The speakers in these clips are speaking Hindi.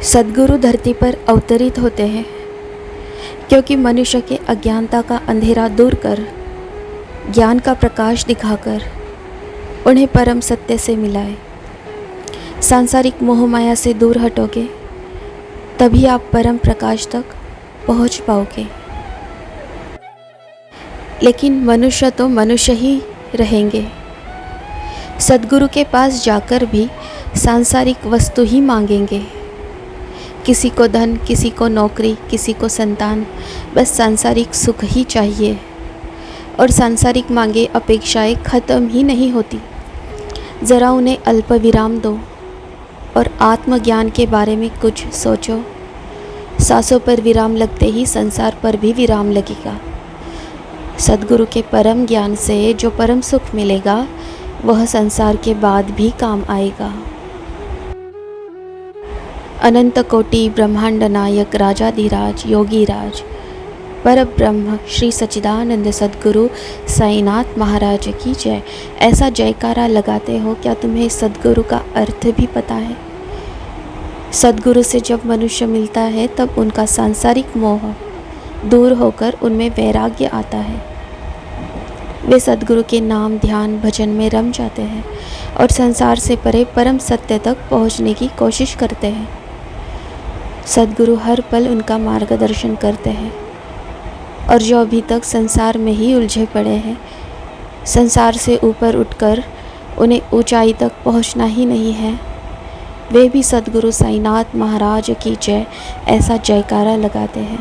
सद्गुरु धरती पर अवतरित होते हैं क्योंकि मनुष्य के अज्ञानता का अंधेरा दूर कर ज्ञान का प्रकाश दिखाकर उन्हें परम सत्य से मिलाए। सांसारिक मोह माया से दूर हटोगे तभी आप परम प्रकाश तक पहुंच पाओगे। लेकिन मनुष्य तो मनुष्य ही रहेंगे। सद्गुरु के पास जाकर भी सांसारिक वस्तु ही मांगेंगे। किसी को धन, किसी को नौकरी, किसी को संतान, बस सांसारिक सुख ही चाहिए। और सांसारिक मांगे अपेक्षाएं ख़त्म ही नहीं होती। ज़रा उन्हें अल्प विराम दो और आत्मज्ञान के बारे में कुछ सोचो। सांसों पर विराम लगते ही संसार पर भी विराम लगेगा। सद्गुरु के परम ज्ञान से जो परम सुख मिलेगा वह संसार के बाद भी काम आएगा। अनंत कोटि ब्रह्मांड नायक राजाधिराज योगीराज परब्रह्म श्री सच्चिदानंद सद्गुरु साईनाथ महाराज की जय। ऐसा जयकारा लगाते हो, क्या तुम्हें सद्गुरु का अर्थ भी पता है? सद्गुरु से जब मनुष्य मिलता है तब उनका सांसारिक मोह दूर होकर उनमें वैराग्य आता है। वे सद्गुरु के नाम, ध्यान, भजन में रम जाते हैं और संसार से परे परम सत्य तक पहुंचने की कोशिश करते हैं। सद्गुरु हर पल उनका मार्गदर्शन करते हैं और जो अभी तक संसार में ही उलझे पड़े हैं, संसार से ऊपर उठकर उन्हें ऊंचाई तक पहुंचना ही नहीं है, वे भी सद्गुरु साईनाथ महाराज की जय ऐसा जयकारा लगाते हैं।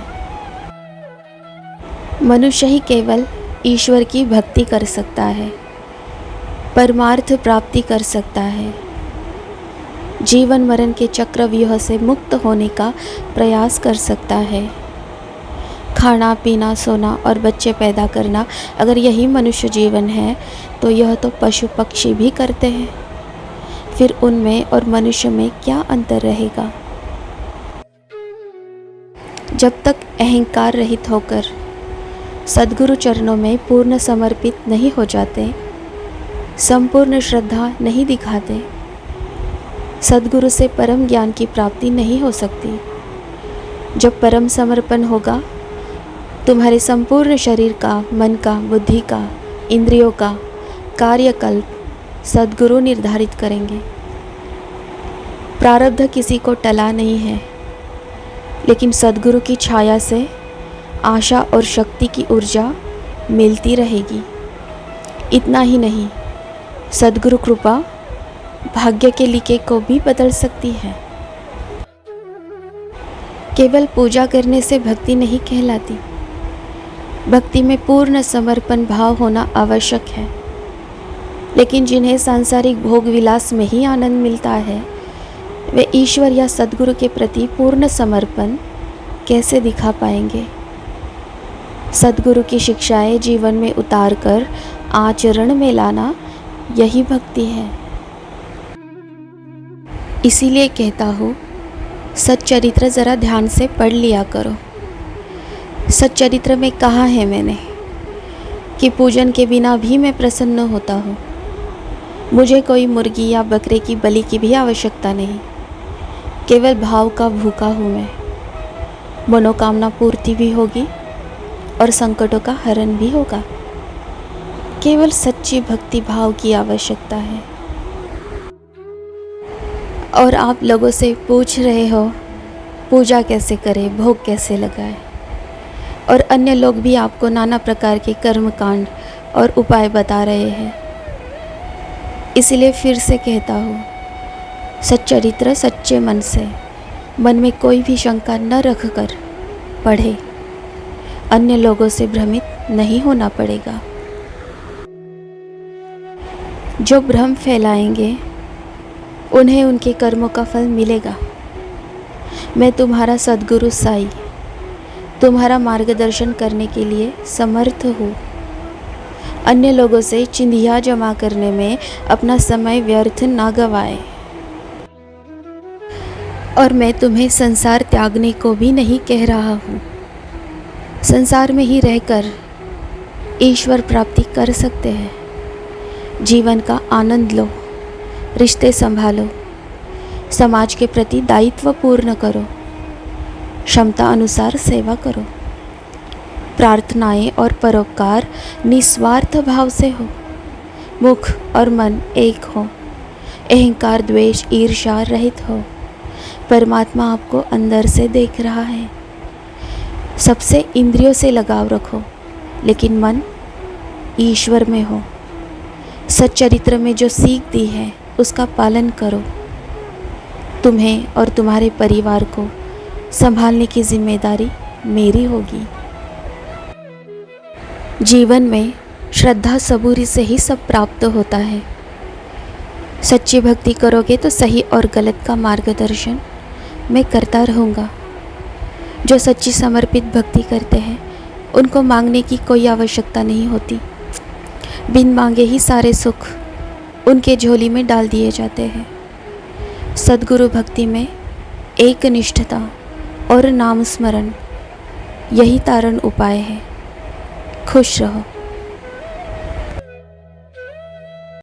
मनुष्य ही केवल ईश्वर की भक्ति कर सकता है, परमार्थ प्राप्ति कर सकता है, जीवन मरण के चक्रव्यूह से मुक्त होने का प्रयास कर सकता है। खाना पीना, सोना और बच्चे पैदा करना अगर यही मनुष्य जीवन है तो यह तो पशु पक्षी भी करते हैं। फिर उनमें और मनुष्य में क्या अंतर रहेगा? जब तक अहंकार रहित होकर सद्गुरु चरणों में पूर्ण समर्पित नहीं हो जाते, संपूर्ण श्रद्धा नहीं दिखाते, सद्गुरु से परम ज्ञान की प्राप्ति नहीं हो सकती। जब परम समर्पण होगा, तुम्हारे संपूर्ण शरीर का, मन का, बुद्धि का, इंद्रियों का कार्यकल्प सद्गुरु निर्धारित करेंगे। प्रारब्ध किसी को टला नहीं है, लेकिन सद्गुरु की छाया से आशा और शक्ति की ऊर्जा मिलती रहेगी। इतना ही नहीं, सद्गुरु कृपा भाग्य के लिखे को भी बदल सकती है। केवल पूजा करने से भक्ति नहीं कहलाती। भक्ति में पूर्ण समर्पण भाव होना आवश्यक है। लेकिन जिन्हें सांसारिक भोग विलास में ही आनंद मिलता है, वे ईश्वर या सद्गुरु के प्रति पूर्ण समर्पण कैसे दिखा पाएंगे? सद्गुरु की शिक्षाएं जीवन में उतार कर आचरण में लाना, यही भक्ति है। इसीलिए कहता हूँ, सच्चरित्र ज़रा ध्यान से पढ़ लिया करो। सच्चरित्र में कहा है मैंने कि पूजन के बिना भी मैं प्रसन्न होता हूँ। मुझे कोई मुर्गी या बकरे की बलि की भी आवश्यकता नहीं। केवल भाव का भूखा हूँ मैं। मनोकामना पूर्ति भी होगी और संकटों का हरण भी होगा। केवल सच्ची भक्ति भाव की आवश्यकता है। और आप लोगों से पूछ रहे हो पूजा कैसे करें, भोग कैसे लगाएं, और अन्य लोग भी आपको नाना प्रकार के कर्मकांड और उपाय बता रहे हैं। इसलिए फिर से कहता हूँ, सच्चरित्र सच्चे मन से, मन में कोई भी शंका न रखकर पढ़े। अन्य लोगों से भ्रमित नहीं होना पड़ेगा। जो भ्रम फैलाएंगे उन्हें उनके कर्मों का फल मिलेगा। मैं तुम्हारा सद्गुरु साई तुम्हारा मार्गदर्शन करने के लिए समर्थ हूँ। अन्य लोगों से चिंधिया जमा करने में अपना समय व्यर्थ ना गवाए। और मैं तुम्हें संसार त्यागने को भी नहीं कह रहा हूँ। संसार में ही रहकर ईश्वर प्राप्ति कर सकते हैं। जीवन का आनंद लो, रिश्ते संभालो, समाज के प्रति दायित्व पूर्ण करो, क्षमता अनुसार सेवा करो, प्रार्थनाएं और परोपकार निस्वार्थ भाव से हो, मुख और मन एक हो, अहंकार द्वेष ईर्ष्या रहित हो। परमात्मा आपको अंदर से देख रहा है। सबसे इंद्रियों से लगाव रखो, लेकिन मन ईश्वर में हो। सच्चरित्र में जो सीख दी है उसका पालन करो। तुम्हें और तुम्हारे परिवार को संभालने की जिम्मेदारी मेरी होगी। जीवन में श्रद्धा सबूरी से ही सब प्राप्त होता है। सच्ची भक्ति करोगे तो सही और गलत का मार्गदर्शन मैं करता रहूँगा। जो सच्ची समर्पित भक्ति करते हैं उनको मांगने की कोई आवश्यकता नहीं होती। बिन मांगे ही सारे सुख उनके झोली में डाल दिए जाते हैं। सद्गुरु भक्ति में एक निष्ठता और नाम स्मरण यही तारण उपाय है। खुश रहो।